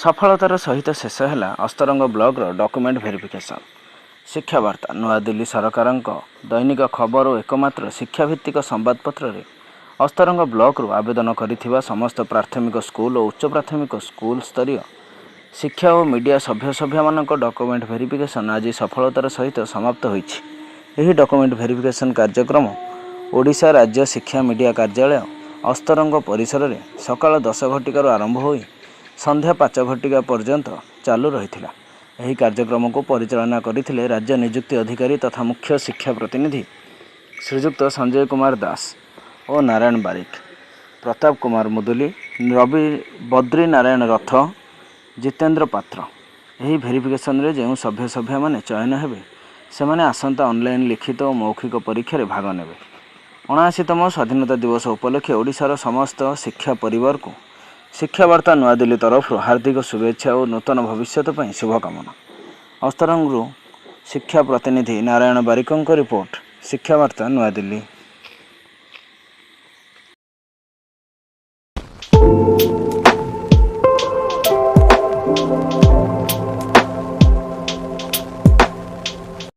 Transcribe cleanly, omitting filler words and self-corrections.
सफलतार सहित शेष है अस्तरंग ब्लॉगर डॉक्यूमेंट वेरिफिकेशन। शिक्षा वार्ता नूआदिल्ली सरकार दैनिक खबर और एकमात्र शिक्षाभित्तिक संवादपत्र रे अस्तरंग ब्लॉक आवेदन करिथिबा समस्त प्राथमिक स्कूल और उच्च प्राथमिक स्कूल स्तरीय शिक्षा और मीडिया सभ्य मानक डॉक्यूमेंट वेरिफिकेशन आज सफलतार सहित समाप्त होईछि। एही डॉक्यूमेंट वेरिफिकेशन कार्यक्रम ओडिशा राज्य शिक्षा मीडिया कार्यालय अस्तरंग परिसर में सकाल 10 घटिकार आरंभ होई संध्या 5 घटिका पर्यंत चालू रही। यह कार्यक्रम को परिचालना करते राज्य नियुक्ति अधिकारी तथा मुख्य शिक्षा प्रतिनिधि श्रीजुक्त संजय कुमार दास और नारायण बारिक, प्रताप कुमार मुदुली, रवि बद्री नारायण रथ, जितेंद्र पात्र। यही वेरिफिकेशन रे जो सभ्य माने चयन हेबे सेमाने आसंता ऑनलाइन लिखित और मौखिक परीक्षा रे भाग नेबे। 79तम स्वाधीनता दिवस उपलक्षे ओडिशार समस्त शिक्षा परिवार को शिक्षा वार्ता नूआदिल्ली तरफ हार्दिक शुभेच्छा और नूतन भविष्य पर शुभकामना। अस्तरंगरू शिक्षा प्रतिनिधि नारायण बारिकों रिपोर्ट, शिक्षा वार्ता नूआदिल्ली।